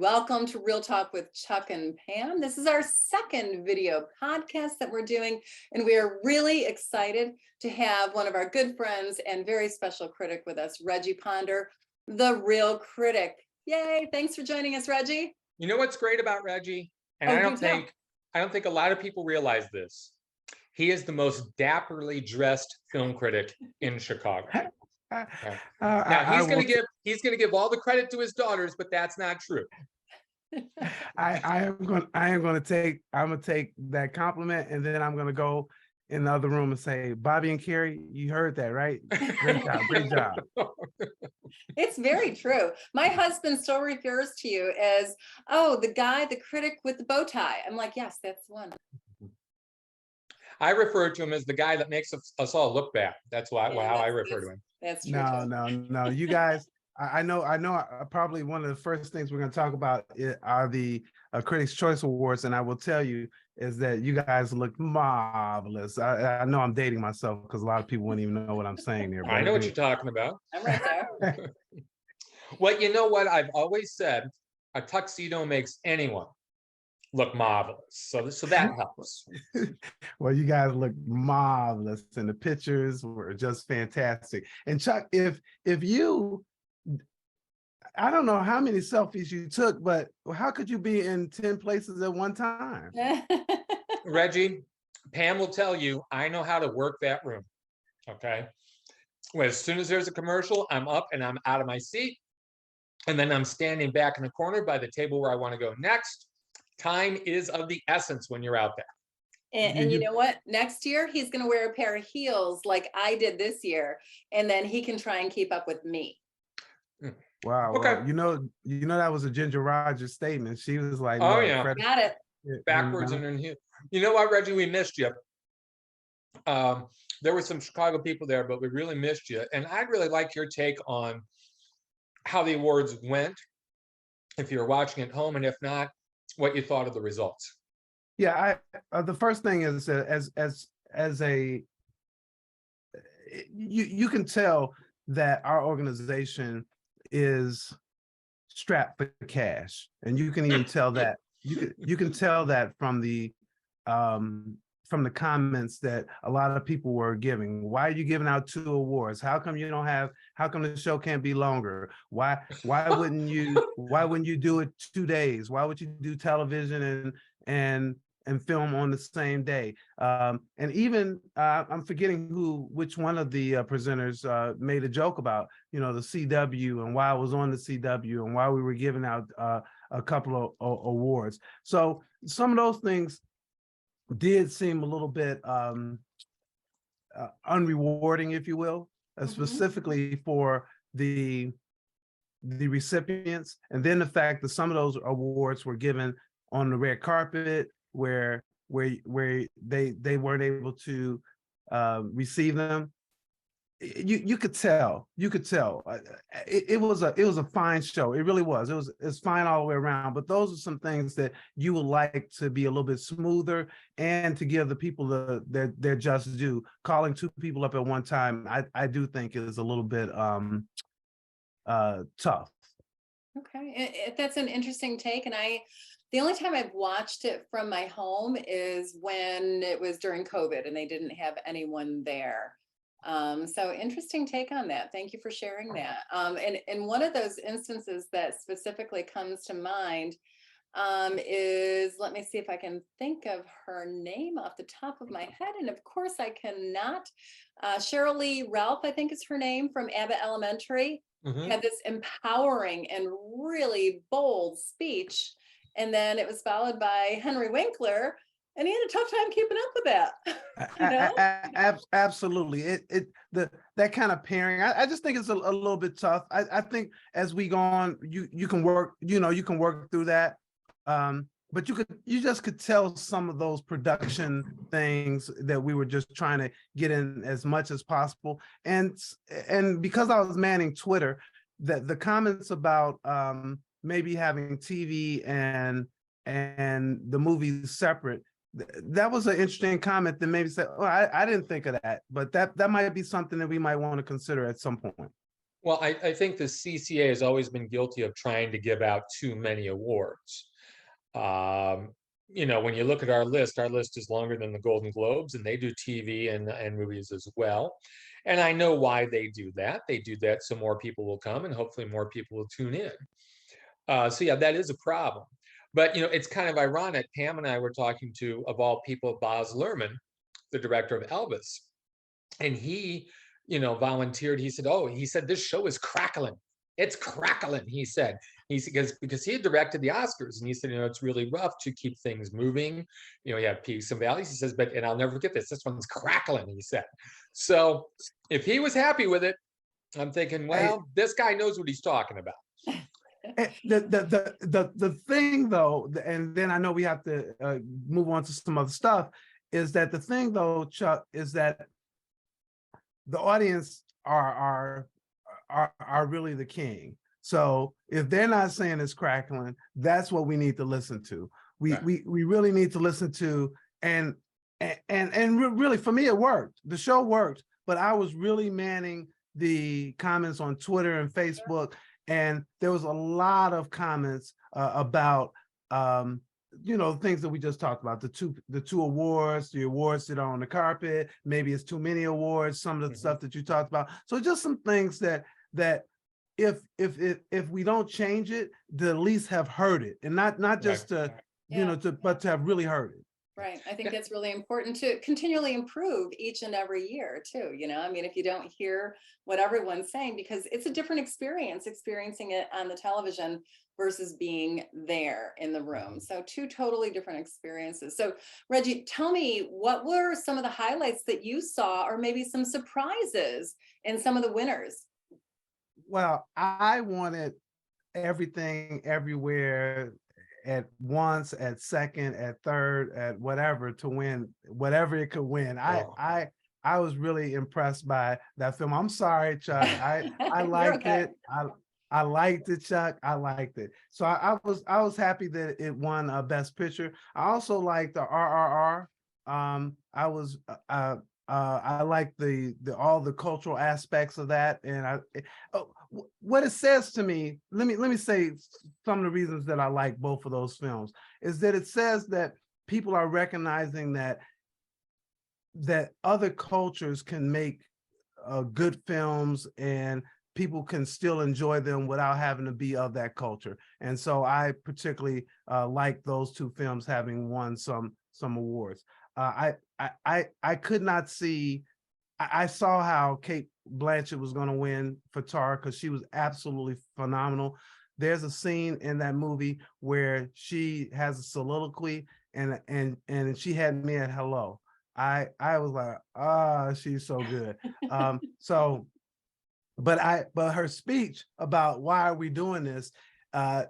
Welcome to Real Talk with Chuck and Pam. This is our second video podcast that we're doing, and we are really excited to have one of our good friends and very special critic with us, Reggie Ponder, the Reel Critic. Yay, thanks for joining us, Reggie. You know what's great about Reggie? And I don't think a lot of people realize this. He is the most dapperly dressed film critic in Chicago. Now he's gonna give all the credit to his daughters, but that's not true. I'm gonna take that compliment, and then I'm gonna go in the other room and say, Bobby and Carrie, you heard that, right? Great job. It's very true. My husband still refers to you as, oh, the critic with the bow tie. I'm like, yes, that's the one. I refer to him as the guy that makes us all look bad. That's how I refer to him. That's true. No. You guys, I know. Probably one of the first things we're going to talk about are the Critics' Choice Awards, and I will tell you is that you guys look marvelous. I know I'm dating myself because a lot of people wouldn't even know what I'm saying there. I know what you're talking about. I'm right there. Well, you know what I've always said: a tuxedo makes anyone look marvelous. So that helps. Well, you guys look marvelous, and the pictures were just fantastic. And Chuck, if you, I don't know how many selfies you took, but how could you be in 10 places at one time? Reggie, Pam will tell you, I know how to work that room. Okay. Well, as soon as there's a commercial, I'm up and I'm out of my seat. And then I'm standing back in the corner by the table where I want to go next. Time is of the essence when you're out there. And you know what? Next year, he's going to wear a pair of heels like I did this year. And then he can try and keep up with me. Wow. Okay. Well, you know, that was a Ginger Rogers statement. She was like, oh, yeah. Got it. Backwards and in here. You know what, Reggie? We missed you. There were some Chicago people there, but we really missed you. And I'd really like your take on how the awards went, if you're watching at home, and if not, what you thought of the results. Yeah, the first thing is you can tell that our organization is strapped for cash, and you can even tell that you can tell that from the comments that a lot of people were giving. Why are you giving out 2 awards? How come how come the show can't be longer? Why wouldn't you do it 2 days? Why would you do television and film on the same day? And even I'm forgetting which one of the presenters made a joke about, the CW and why I was on the CW and why we were giving out a couple of awards. So some of those things did seem a little bit unrewarding, if you will, specifically for the recipients. And then the fact that some of those awards were given on the red carpet where they weren't able to receive them. You could tell. It was a fine show. It really was. It's fine all the way around. But those are some things that you would like to be a little bit smoother and to give the people their just due. Calling 2 people up at one time, I do think is a little bit tough. Okay, that's an interesting take, and the only time I've watched it from my home is when it was during COVID and they didn't have anyone there. So interesting take on that. Thank you for sharing that. And one of those instances that specifically comes to mind is, let me see if I can think of her name off the top of my head. And of course I cannot. Cheryl Lee Ralph, I think is her name, from Abbott Elementary, had this empowering and really bold speech. And then it was followed by Henry Winkler, and he had a tough time keeping up with that. Absolutely. That kind of pairing, I just think it's a little bit tough. I think as we go on, you can work, you can work through that. But you just could tell some of those production things that we were just trying to get in as much as possible. And because I was manning Twitter, that the comments about maybe having TV and the movies separate, that was an interesting comment that maybe said, oh, I didn't think of that, but that might be something that we might want to consider at some point. Well, I think the CCA has always been guilty of trying to give out too many awards. Um, when you look at our list is longer than the Golden Globes, and they do TV and movies as well. And I know why they do that. They do that so more people will come and hopefully more people will tune in. So yeah, that is a problem. But it's kind of ironic. Pam and I were talking to, of all people, Baz Luhrmann, the director of Elvis, and he, volunteered. He said, "Oh, he said this show is crackling. It's crackling." He said, because he had directed the Oscars, and he said, it's really rough to keep things moving. You have peaks and valleys. He says, and I'll never forget this. This one's crackling. He said, so if he was happy with it, I'm thinking, well, this guy knows what he's talking about. The thing though, and then I know we have to move on to some other stuff, is that the thing though, Chuck, is that the audience are really the king. So if they're not saying it's crackling, that's what we need to listen to. We really need to listen to, and really for me it worked. The show worked, but I was really manning the comments on Twitter and Facebook, and there was a lot of comments about things that we just talked about, the two awards, the awards that are on the carpet, maybe it's too many awards, some of the stuff that you talked about. So just some things that if we don't change it, to at least have heard it, and not just but to have really heard it. Right. I think that's really important to continually improve each and every year too. I mean, if you don't hear what everyone's saying, because it's a different experience, experiencing it on the television versus being there in the room. So two totally different experiences. So Reggie, tell me, what were some of the highlights that you saw, or maybe some surprises in some of the winners? Well, I wanted everything, everywhere, at once, at second, at third, at whatever, to win whatever it could win. I was really impressed by that film. I'm sorry, Chuck. I liked it. I liked it, Chuck. I liked it. So I was happy that it won Best Picture. I also liked the RRR. I like the all the cultural aspects of that, and what it says to me. Let me say some of the reasons that I like both of those films is that it says that people are recognizing that other cultures can make good films, and people can still enjoy them without having to be of that culture. And so I particularly like those two films having won some awards. I could not see. I saw how Kate Blanchett was going to win for Tar, because she was absolutely phenomenal. There's a scene in that movie where she has a soliloquy, and she had me at hello. I was like, she's so good. But her speech about why are we doing this,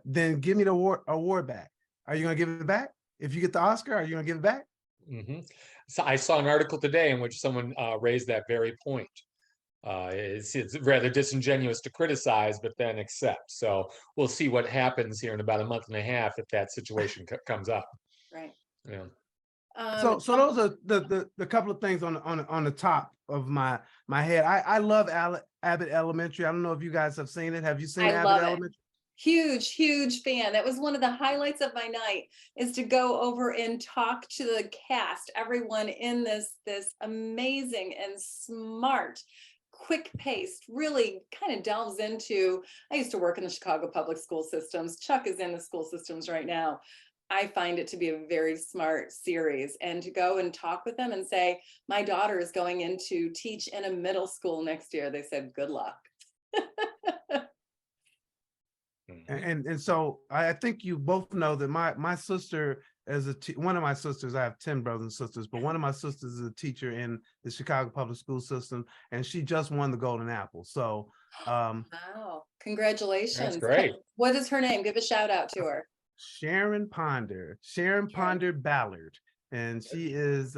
then give me the award back. Are you going to give it back? If you get the Oscar, are you going to give it back? So I saw an article today in which someone raised that very point. It's rather disingenuous to criticize, but then accept. So we'll see what happens here in about a month and a half if that situation comes up. Right. Yeah. So those are the couple of things on the top of my head. I love Abbott Elementary. I don't know if you guys have seen it. Have you seen Abbott Elementary? Huge fan. That was one of the highlights of my night, is to go over and talk to the cast, everyone in this amazing and smart, quick-paced, really kind of delves into, I used to work in the Chicago public school systems. Chuck is in the school systems right now. I find it to be a very smart series, and to go and talk with them and say, my daughter is going in to teach in a middle school next year. They said, good luck. And so I think you both know that my sister is one of my sisters. I have 10 brothers and sisters, but one of my sisters is a teacher in the Chicago public school system, and she just won the Golden Apple. So wow, congratulations. That's great. What is her name? Give a shout out to her. Sharon Ponder Ballard, and she is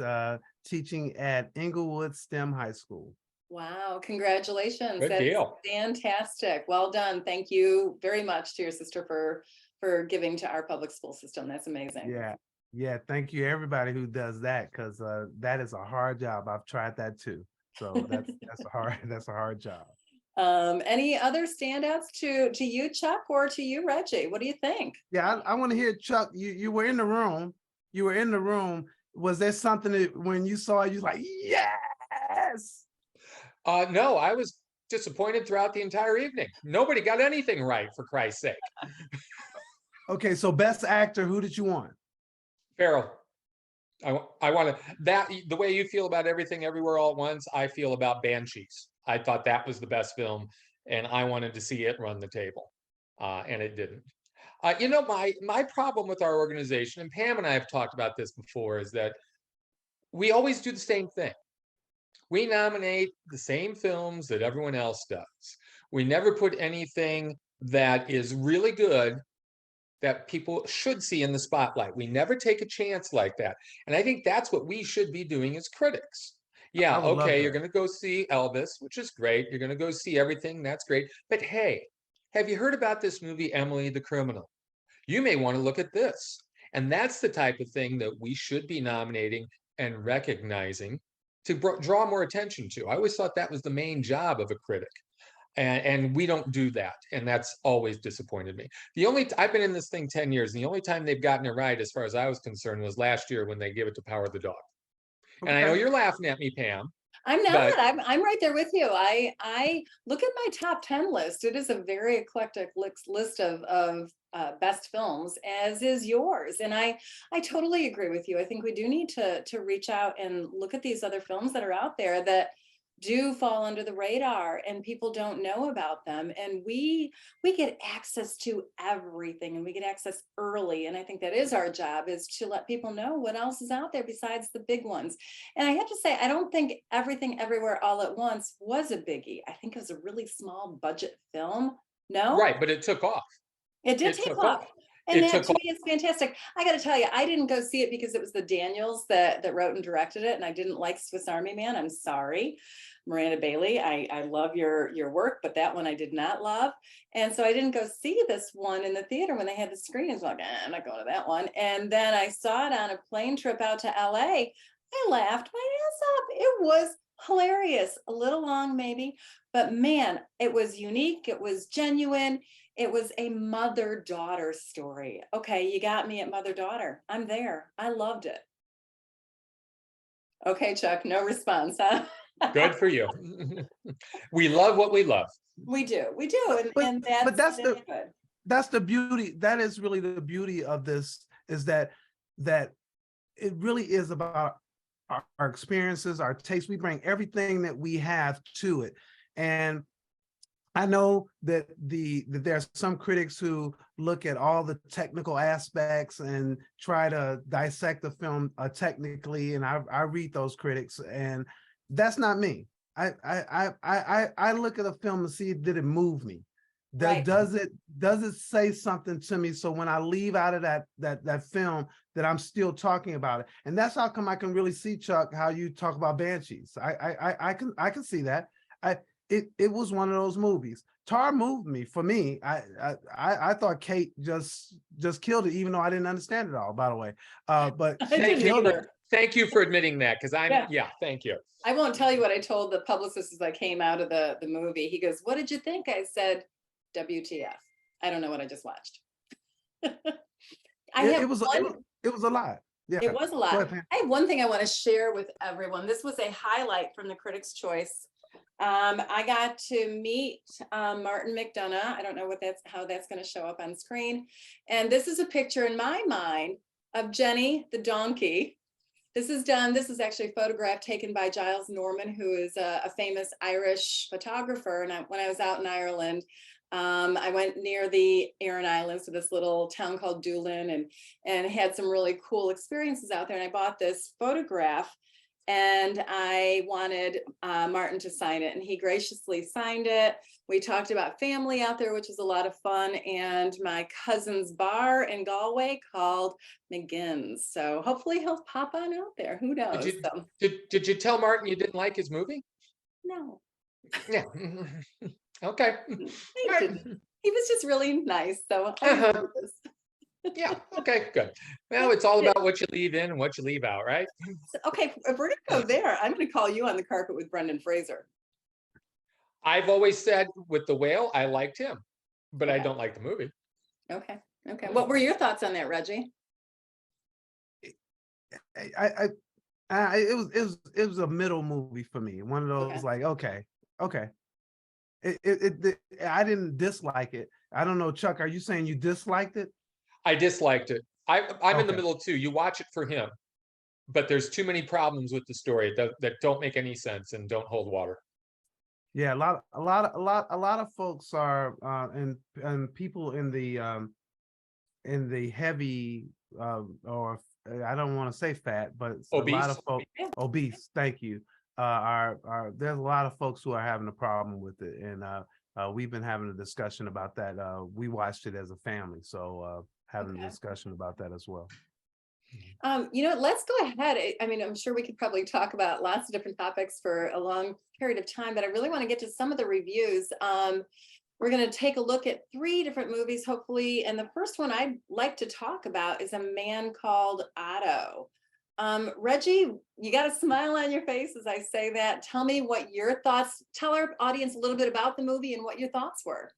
teaching at Inglewood STEM High School. Wow, congratulations. Good That's deal. Fantastic. Well done. Thank you very much to your sister for giving to our public school system. That's amazing. Yeah. Thank you, everybody who does that, because that is a hard job. I've tried that too. So that's a hard job. Any other standouts to you, Chuck, or to you, Reggie? What do you think? Yeah, I want to hear Chuck. You were in the room. You were in the room. Was there something that when you saw it, you was like, yes? No, I was disappointed throughout the entire evening. Nobody got anything right, for Christ's sake. Okay, so best actor, who did you want? Farrell. I want to, that the way you feel about Everything Everywhere All at Once, I feel about Banshees. I thought that was the best film, and I wanted to see it run the table, and it didn't. You know, my problem with our organization, and Pam and I have talked about this before, is that we always do the same thing. We nominate the same films that everyone else does. We never put anything that is really good that people should see in the spotlight. We never take a chance like that. And I think that's what we should be doing as critics. Yeah, I would love okay, you're that. going to go see Elvis, which is great. You're going to go see everything. That's great. But hey, have you heard about this movie, Emily the Criminal? You may want to look at this. And that's the type of thing that we should be nominating and recognizing to draw more attention to. I always thought that was the main job of a critic. And we don't do that. And that's always disappointed me. I've been in this thing 10 years. And the only time they've gotten it right, as far as I was concerned, was last year when they gave it to Power of the Dog. And I know Okay. you're laughing at me, Pam. I'm not. But I'm right there with you. I look at my top 10 list. It is a very eclectic list of best films, as is yours. And I totally agree with you. I think we do need to reach out and look at these other films that are out there that do fall under the radar and people don't know about them. And we get access to everything, and we get access early. And I think that is our job, is to let people know what else is out there besides the big ones. And I have to say, I don't think Everything Everywhere All at Once was a biggie. I think it was a really small budget film. No? right, but it took off. It did It take took off. off. And It that took to off. me is fantastic. I got to tell you, I didn't go see it because it was the Daniels that wrote and directed it, and I didn't like Swiss Army Man. I'm sorry, Miranda Bailey. I love your work, but that one I did not love. And so I didn't go see this one in the theater when they had the screenings. I'm like, I'm not going to that one. And then I saw it on a plane trip out to LA. I laughed my ass off. It was hilarious. A little long maybe, but man, it was unique. It was genuine. It was a mother-daughter story. Okay, you got me at mother-daughter. I'm there. I loved it. Okay, Chuck, no response, huh? Good for you. We love what we love. We do, But and but that's that's good. that's the beauty. That is really the beauty of this, is that it really is about our experiences, our tastes. We bring everything that we have to it. And I know that there are some critics who look at all the technical aspects and try to dissect the film technically, and I read those critics, and that's not me. I look at a film and see, did it move me? Right. Does it say something to me? So when I leave out of that film, that I'm still talking about it, and that's how come I can really see, Chuck, how you talk about Banshees. I can see that. It was one of those movies. Tar moved me. For me, I thought Kate just killed it, even though I didn't understand it all, by the way. But I she didn't killed it. either. Thank you for admitting that, because Yeah. thank you. I won't tell you what I told the publicist as I came out of the movie. He goes, "What did you think?" I said, "WTF. I don't know what I just watched." It was a lot. Yeah. It was a Go lot. ahead, Pam. I have one thing I want to share with everyone. This was a highlight from the Critics' Choice. I got to meet Martin McDonough. I don't know how that's going to show up on screen. And this is a picture in my mind of Jenny the donkey. This is actually a photograph taken by Giles Norman, who is a famous Irish photographer. And when I was out in Ireland, I went near the Aran Islands to this little town called Doolin, and had some really cool experiences out there. And I bought this photograph, and I wanted Martin to sign it, and he graciously signed it. We talked about family out there, which was a lot of fun, and my cousin's bar in Galway called McGinn's. So hopefully he'll pop on out there. Who knows? Did you tell Martin you didn't like his movie? No. Yeah. Okay. I didn't. He was just really nice. So Yeah. Okay. Good. Well, it's all about what you leave in and what you leave out, right? okay, if we're gonna go there, I'm gonna call you on the carpet with Brendan Fraser. I've always said with the whale, I liked him, but I Okay. don't like the movie. Okay. Okay. What were your thoughts on that, Reggie? I, it was a middle movie for me. One of Okay. those like, okay. I didn't dislike it. I don't know, Chuck, are you saying you disliked it? I disliked it. I'm in the Okay. middle too. You watch it for him, but there's too many problems with the story that don't make any sense and don't hold water. Yeah, a lot of folks are and people in the heavy or I don't want to say fat, but a lot Obese. of folks obese, thank you. Are there's a lot of folks who are having a problem with it, and we've been having a discussion about that. We watched it as a family, so having Okay. a discussion about that as well. Let's go ahead. I mean, I'm sure we could probably talk about lots of different topics for a long period of time, but I really want to get to some of the reviews. We're going to take a look at 3 different movies, hopefully. And the first one I'd like to talk about is A Man Called Otto. Reggie, you got a smile on your face as I say that. Tell me what your thoughts, tell our audience a little bit about the movie and what your thoughts were.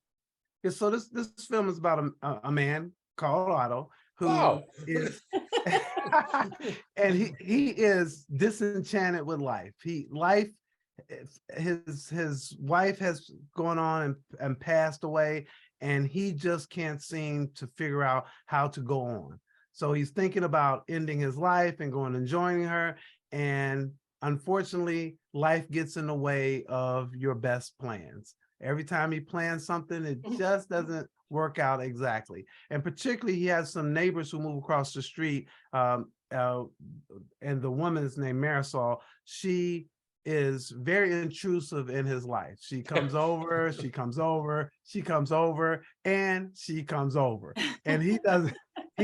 Yeah, so this film is about a man called Otto who Wow. is and he is disenchanted with life. His wife has gone on and passed away, and he just can't seem to figure out how to go on. So he's thinking about ending his life and going and joining her. And unfortunately, life gets in the way of your best plans. Every time he plans something, it just doesn't work out exactly. And particularly, he has some neighbors who move across the street. And the woman is named Marisol. She is very intrusive in his life. She comes over, she comes over, she comes over, and she comes over. And he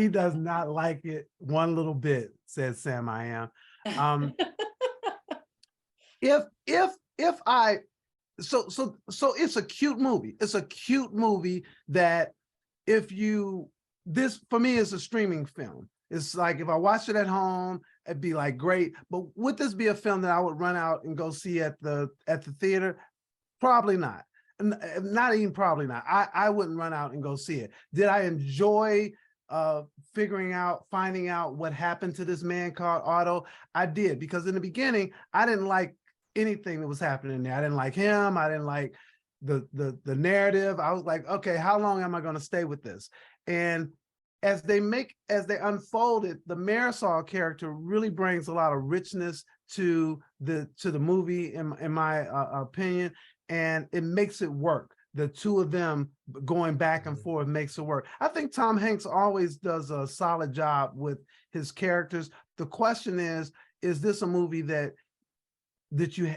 does not like it one little bit, says Sam I am. If I so it's a cute movie. It's a cute movie that if you this for me is a streaming film. It's like if I watched it at home, it'd be like great. But would this be a film that I would run out and go see at the theater? Probably not. Not even probably not. I wouldn't run out and go see it. Did I enjoy finding out what happened to this man called Otto? I did, because in the beginning, I didn't like anything that was happening there. I didn't like him. I didn't like the narrative. I was like, okay, how long am I going to stay with this? And as they unfold it, the Marisol character really brings a lot of richness to the movie, in my opinion, and it makes it work. The two of them going back and forth makes it work. I think Tom Hanks always does a solid job with his characters. The question is this a movie that you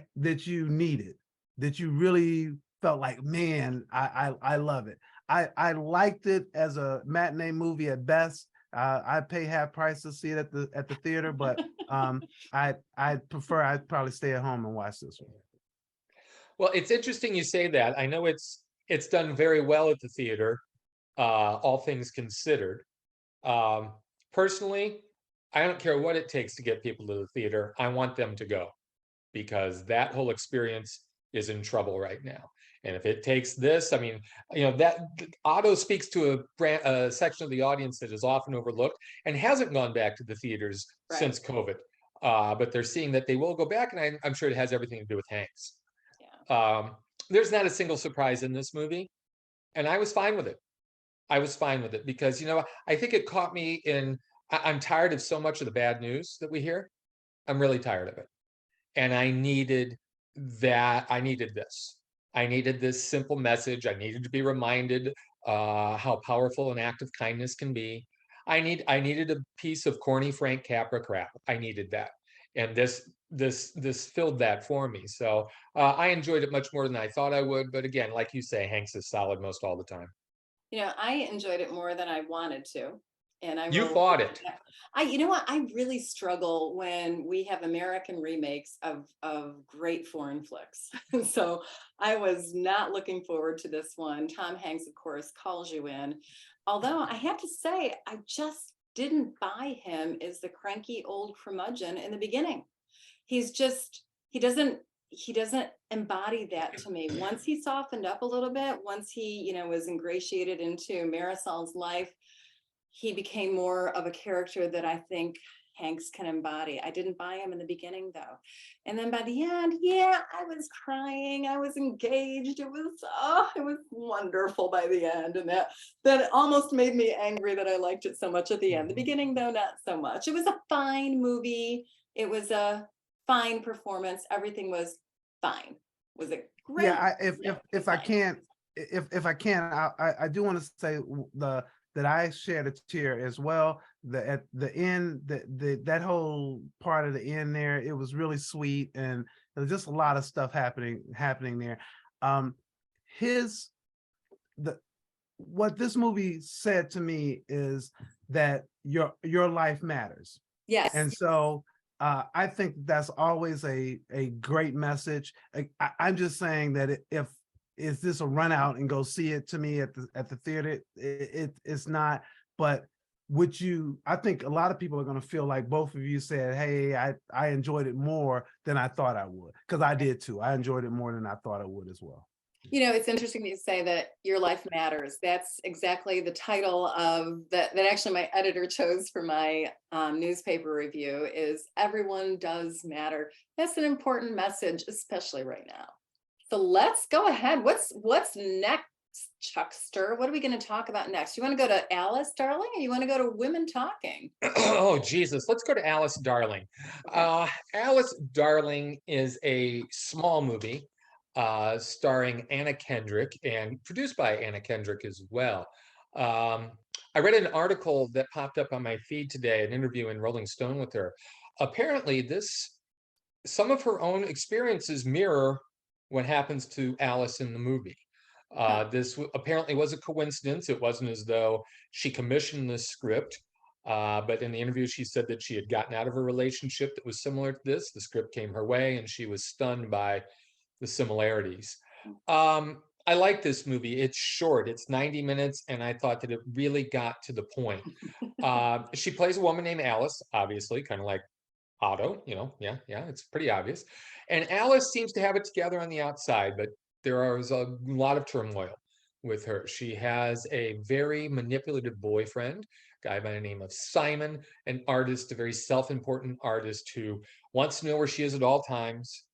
needed, that you really felt like, man, I love it. I liked it as a matinee movie at best. I pay half price to see it at the theater, but I'd probably stay at home and watch this one. Well, it's interesting you say that. I know it's done very well at the theater, all things considered. Personally, I don't care what it takes to get people to the theater. I want them to go, because that whole experience is in trouble right now. And if it takes this, I mean, that Otto speaks to a section of the audience that is often overlooked and hasn't gone back to the theaters since COVID. But they're seeing that they will go back, and I'm sure it has everything to do with Hanks. Yeah. There's not a single surprise in this movie, and I was fine with it. I was fine with it because, I think it caught me in, I'm tired of so much of the bad news that we hear. I'm really tired of it. And I needed that. I needed this. I needed this simple message. I needed to be reminded how powerful an act of kindness can be. I needed a piece of corny Frank Capra crap. I needed that. And this filled that for me. So I enjoyed it much more than I thought I would. But again, like you say, Hanks is solid most all the time. I enjoyed it more than I wanted to. And You fought it. You know what? I really struggle when we have American remakes of great foreign flicks. So I was not looking forward to this one. Tom Hanks, of course, calls you in. Although I have to say, I just didn't buy him as the cranky old curmudgeon in the beginning. He he doesn't embody that to me. Once he softened up a little bit, once he, was ingratiated into Marisol's life, he became more of a character that I think Hanks can embody. I didn't buy him in the beginning though. And then by the end, yeah, I was crying. I was engaged. It was wonderful by the end. And that almost made me angry that I liked it so much at the end. The beginning though, not so much. It was a fine movie. It was a fine performance. Everything was fine. Was it great? Yeah, No, if I fine. can, if I can, I do want to say that I shared a tear as well. At the end, that whole part of the end there, it was really sweet, and there's just a lot of stuff happening there. His what this movie said to me is that your life matters. Yes. And so I think that's always a great message. I'm just saying that if is this a run out and go see it to me at the theater, it's not. But would you? I think a lot of people are going to feel like both of you said, "Hey, I enjoyed it more than I thought I would," because I did too. I enjoyed it more than I thought I would as well. It's interesting you say that your life matters. That's exactly the title of that actually my editor chose for my newspaper review is everyone does matter. That's an important message, especially right now. So let's go ahead. What's next, Chuckster? What are we going to talk about next? You want to go to Alice, darling, or you want to go to Women Talking? Oh, Jesus. Let's go to Alice Darling. Alice Darling is a small movie starring Anna Kendrick and produced by Anna Kendrick as well. I read an article that popped up on my feed today, an interview in Rolling Stone with her. Apparently, some of her own experiences mirror what happens to Alice in the movie. This apparently was a coincidence. It wasn't as though she commissioned this script. But in the interview, she said that she had gotten out of a relationship that was similar to this. The script came her way, and she was stunned by the similarities. I like this movie. It's short. It's 90 minutes, and I thought that it really got to the point. She plays a woman named Alice, obviously, kind of like Otto, yeah, it's pretty obvious. And Alice seems to have it together on the outside, but there is a lot of turmoil with her. She has a very manipulative boyfriend, guy by the name of Simon, an artist, a very self-important artist who wants to know where she is at all times.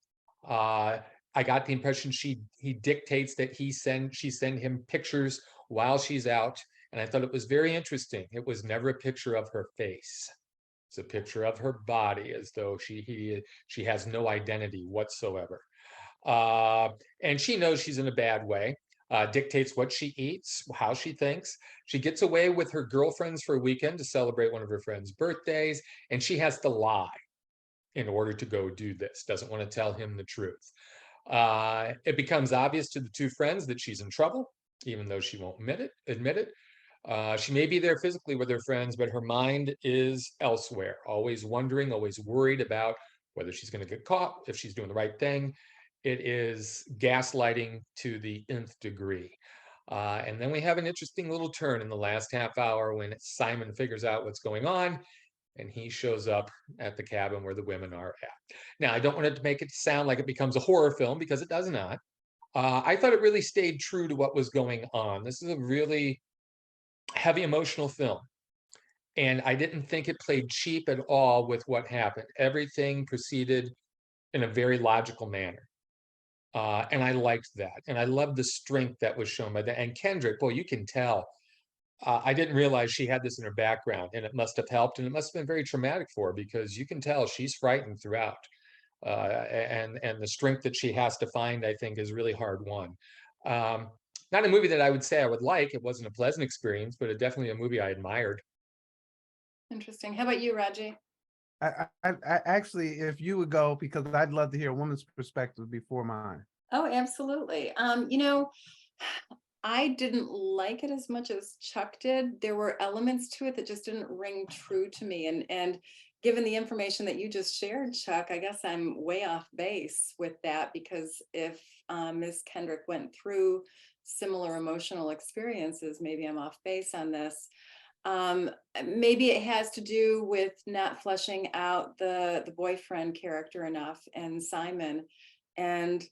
I got the impression he dictates that she send him pictures while she's out, and I thought it was very interesting. It was never a picture of her face. It's a picture of her body, as though she has no identity whatsoever. And she knows she's in a bad way. Dictates what she eats, how she thinks. She gets away with her girlfriends for a weekend to celebrate one of her friends' birthdays, and she has to lie in order to go do this. Doesn't want to tell him the truth. It becomes obvious to the two friends that she's in trouble, even though she won't admit it. She may be there physically with her friends, but her mind is elsewhere, always wondering, always worried about whether she's going to get caught, if she's doing the right thing. It is gaslighting to the nth degree. And then we have an interesting little turn in the last half hour when Simon figures out what's going on, and he shows up at the cabin where the women are at. Now, I don't want it to make it sound like it becomes a horror film, because it does not. I thought it really stayed true to what was going on. This is a really heavy emotional film, and I didn't think it played cheap at all with what happened. Everything proceeded in a very logical manner, and I liked that, and I loved the strength that was shown by that. And Kendrick, boy, you can tell. I didn't realize she had this in her background, and it must have helped, and it must have been very traumatic for her, because you can tell she's frightened throughout, and the strength that she has to find, I think, is really hard won. Not a movie that I would say I would like. It wasn't a pleasant experience, but definitely a movie I admired. Interesting. How about you, Reggie? I actually, if you would go, because I'd love to hear a woman's perspective before mine. Oh, absolutely. I didn't like it as much as Chuck did. There were elements to it that just didn't ring true to me. And given the information that you just shared, Chuck, I guess I'm way off base with that, because if Ms. Kendrick went through similar emotional experiences, maybe I'm off base on this. Maybe it has to do with not fleshing out the boyfriend character enough and Simon, And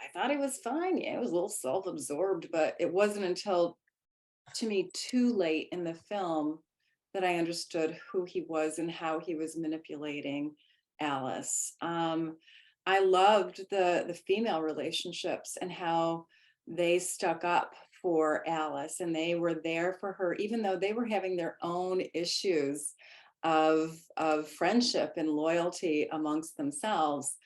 I thought he was fine. Yeah, he was a little self-absorbed, but it wasn't until, to me, too late in the film that I understood who he was and how he was manipulating Alice. I loved the female relationships and how they stuck up for Alice and they were there for her, even though they were having their own issues of friendship and loyalty amongst themselves.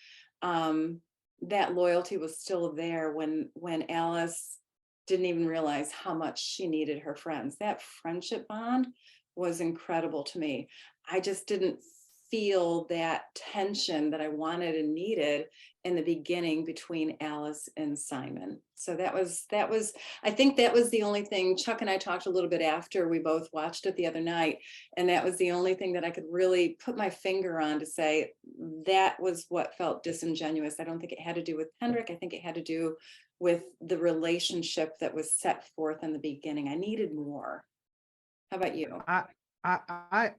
Um, that loyalty was still there when Alice didn't even realize how much she needed her friends. That friendship bond was incredible to me. I just didn't feel that tension that I wanted and needed in the beginning between Alice and Simon. So I think that was the only thing. Chuck and I talked a little bit after we both watched it the other night, and that was the only thing that I could really put my finger on to say that was what felt disingenuous. I don't think it had to do with Hendrik. I think it had to do with the relationship that was set forth in the beginning. I needed more. How about you? I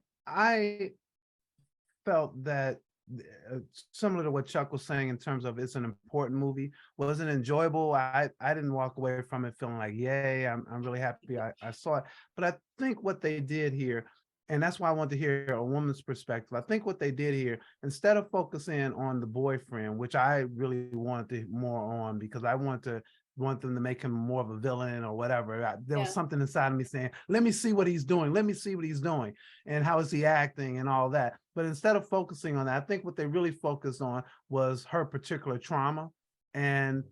felt that similar to what Chuck was saying in terms of it's an important movie. Was it enjoyable? I didn't walk away from it feeling like, yay, I'm really happy I saw it. But I think what they did here, and that's why I want to hear a woman's perspective. I think what they did here, instead of focusing on the boyfriend, which I really wanted to more on because I want them to make him more of a villain or whatever. There was something inside of me saying, let me see what he's doing. Let me see what he's doing. And how is he acting and all that. But instead of focusing on that, I think what they really focused on was her particular trauma. And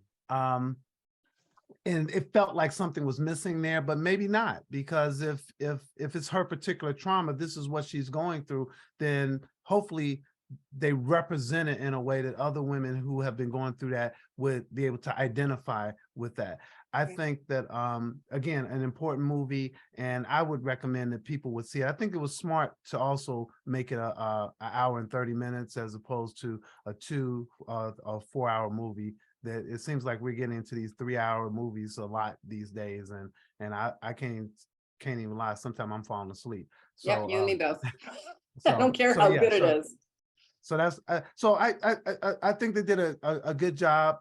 it felt like something was missing there, but maybe not, because if it's her particular trauma, this is what she's going through, then hopefully they represent it in a way that other women who have been going through that would be able to identify with that. I think that, again, an important movie, and I would recommend that people would see it. I think it was smart to also make it a hour and 30 minutes as opposed to a 4-hour movie. That it seems like we're getting into these 3-hour movies a lot these days, and I can't even lie. Sometimes I'm falling asleep. So, yep, you and me both. So, I don't care how good it is. So that's I think they did a good job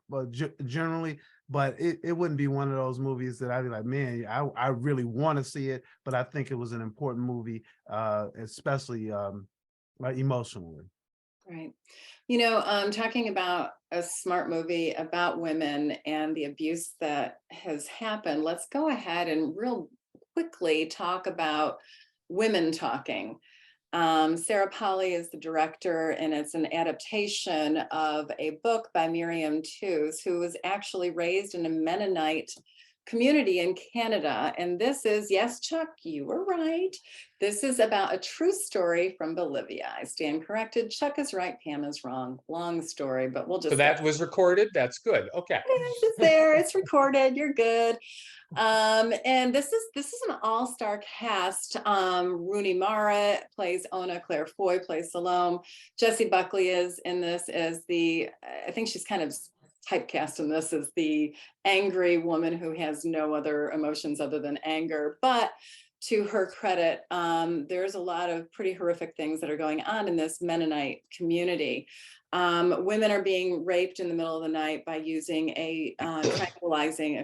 generally, but it wouldn't be one of those movies that I'd be like, man, I really want to see it, but I think it was an important movie, especially emotionally. Right. Talking about a smart movie about women and the abuse that has happened, let's go ahead and real quickly talk about Women Talking. Sarah Polley is the director, and it's an adaptation of a book by Miriam Tews, who was actually raised in a Mennonite community in Canada. And this is, yes, Chuck, you were right. This is about a true story from Bolivia. I stand corrected. Chuck is right. Pam is wrong. Long story, but we'll just. So that was recorded. That's good. Okay. It's there. It's recorded. You're good. And this is an all-star cast. Rooney Mara plays Ona, Claire Foy plays Salome. Jessie Buckley is in this as I think she's kind of typecast in this as the angry woman who has no other emotions other than anger. But to her credit, there's a lot of pretty horrific things that are going on in this Mennonite community. Women are being raped in the middle of the night by using a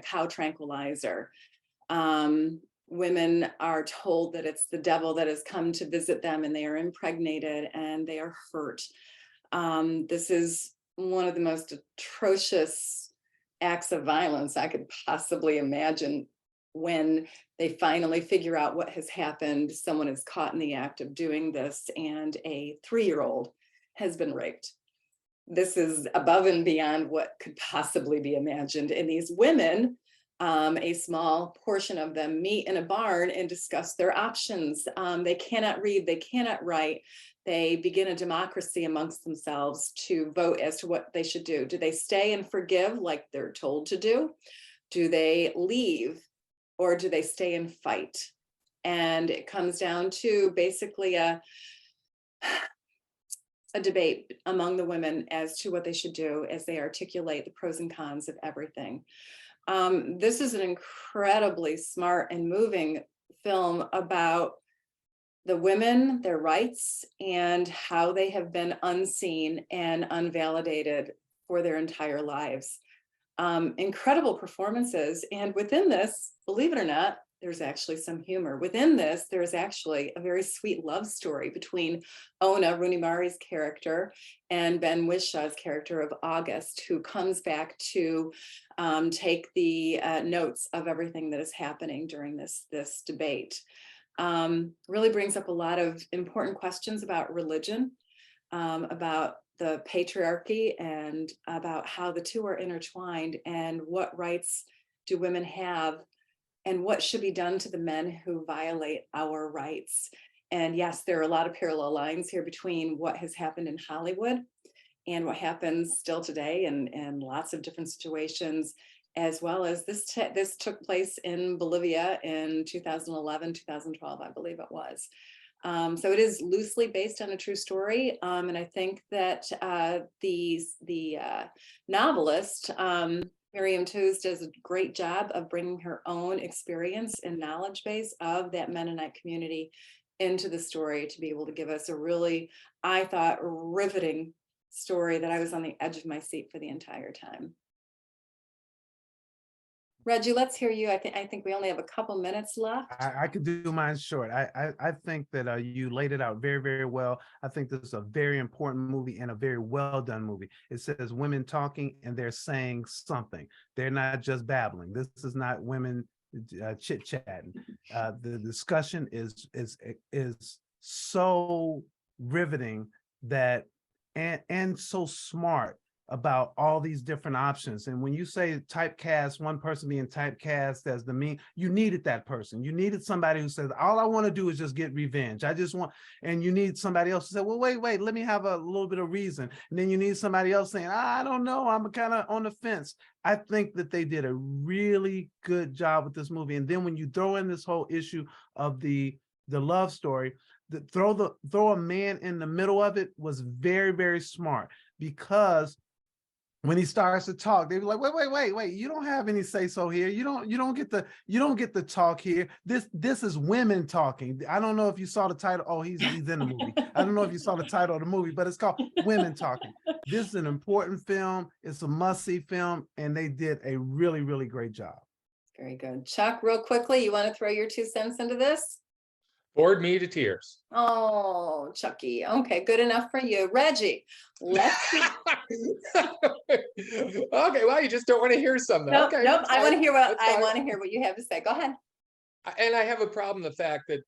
cow tranquilizer. Women are told that it's the devil that has come to visit them, and they are impregnated and they are hurt. This is one of the most atrocious acts of violence I could possibly imagine. When they finally figure out what has happened, someone is caught in the act of doing this, and a 3-year-old has been raped. This is above and beyond what could possibly be imagined. And these women, a small portion of them, meet in a barn and discuss their options. They cannot read, they cannot write. They begin a democracy amongst themselves to vote as to what they should do. Do they stay and forgive like they're told to do? Do they leave, or do they stay and fight? And it comes down to basically a debate among the women as to what they should do as they articulate the pros and cons of everything. This is an incredibly smart and moving film about the women, their rights, and how they have been unseen and unvalidated for their entire lives. Incredible performances. And within this, believe it or not, there's actually some humor. Within this, there's actually a very sweet love story between Ona, Rooney Mara's character, and Ben Wishaw's character of August, who comes back to take the notes of everything that is happening during this debate. Really brings up a lot of important questions about religion, about the patriarchy, and about how the two are intertwined, and what rights do women have, and what should be done to the men who violate our rights. And yes, there are a lot of parallel lines here between what has happened in Hollywood and what happens still today, and lots of different situations, as well as this took place in Bolivia in 2011, 2012, I believe it was. So it is loosely based on a true story. And I think that the novelist, Miriam Toews, does a great job of bringing her own experience and knowledge base of that Mennonite community into the story, to be able to give us a really, I thought, riveting story that I was on the edge of my seat for the entire time. Reggie, let's hear you. I think we only have a couple minutes left. I could do mine short. I think that you laid it out very, very well. I think this is a very important movie and a very well done movie. It says women talking and they're saying something. They're not just babbling. This is not women chit chatting. The discussion is so riveting that and so smart about all these different options. And when you say typecast, one person being typecast as the mean, you needed that person. You needed somebody who says, all I want to do is just get revenge. I just want, and you need somebody else to say, well, wait, let me have a little bit of reason. And then you need somebody else saying, I don't know, I'm kind of on the fence. I think that they did a really good job with this movie. And then when you throw in this whole issue of the love story, throw a man in the middle of it was very, very smart, because when he starts to talk, they be like, wait, you don't have any say so here. You don't get the talk here. This is women talking. I don't know if you saw the title. Oh, he's in the movie. I don't know if you saw the title of the movie, but it's called Women Talking. This is an important film. It's a must-see film, and they did a really, really great job. Very good. Chuck, real quickly, you want to throw your 2 cents into this? Bored me to tears. Oh, Chucky. Okay, good enough for you. Reggie, let's Okay, well, you just don't want to hear something. Nope, Okay, nope. I want to hear what that's fine. want to hear what you have to say. Go ahead. And I have a problem the fact that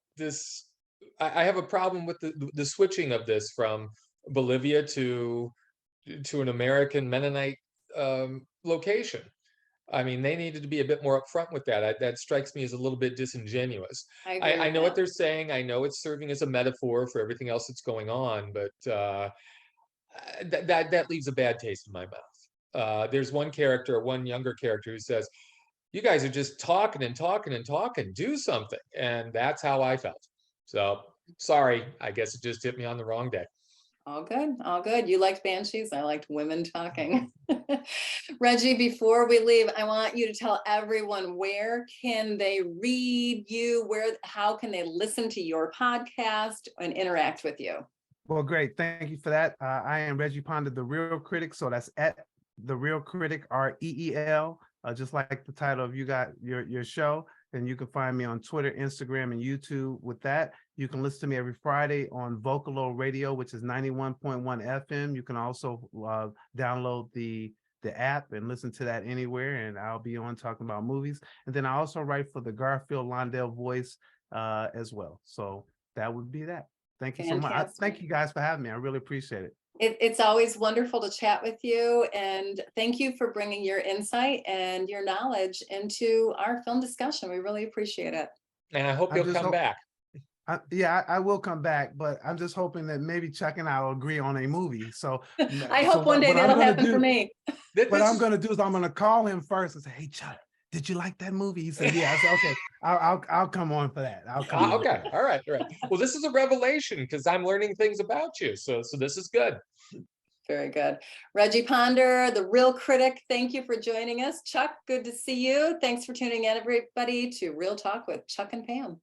I have a problem with the switching of this from Bolivia to an American Mennonite location. I mean, they needed to be a bit more upfront with that. That strikes me as a little bit disingenuous. I know what they're saying. I know it's serving as a metaphor for everything else that's going on, but that leaves a bad taste in my mouth. There's one younger character who says, "You guys are just talking and talking and talking. Do something," and that's how I felt. So sorry, I guess it just hit me on the wrong day. All good, all good. You liked Banshees, I liked women talking. Reggie, before we leave, I want you to tell everyone, where can they read you? How can they listen to your podcast and interact with you? Well, great. Thank you for that. I am Reggie Ponder, the Reel Critic. So that's at the Reel Critic, REEL, just like the title of your show. And you can find me on Twitter, Instagram, and YouTube with that. You can listen to me every Friday on Vocalo Radio, which is 91.1 FM. You can also download the app and listen to that anywhere, and I'll be on talking about movies. And then I also write for the Garfield Londell Voice as well. So that would be that. Thank you so much. Thank you guys for having me. I really appreciate it. It's always wonderful to chat with you, and thank you for bringing your insight and your knowledge into our film discussion. We really appreciate it. And I hope you'll come back. I will come back, but I'm just hoping that maybe Chuck and I will agree on a movie. So I hope one day that'll happen for me. What I'm going to do is I'm going to call him first and say, "Hey, Chuck, did you like that movie?" He said, "Yeah." I said, "Okay, I'll come on for that. I'll come." Okay, all right. Well, this is a revelation because I'm learning things about you. So this is good. Very good. Reggie Ponder, the Reel Critic, thank you for joining us. Chuck, good to see you. Thanks for tuning in, everybody, to Real Talk with Chuck and Pam.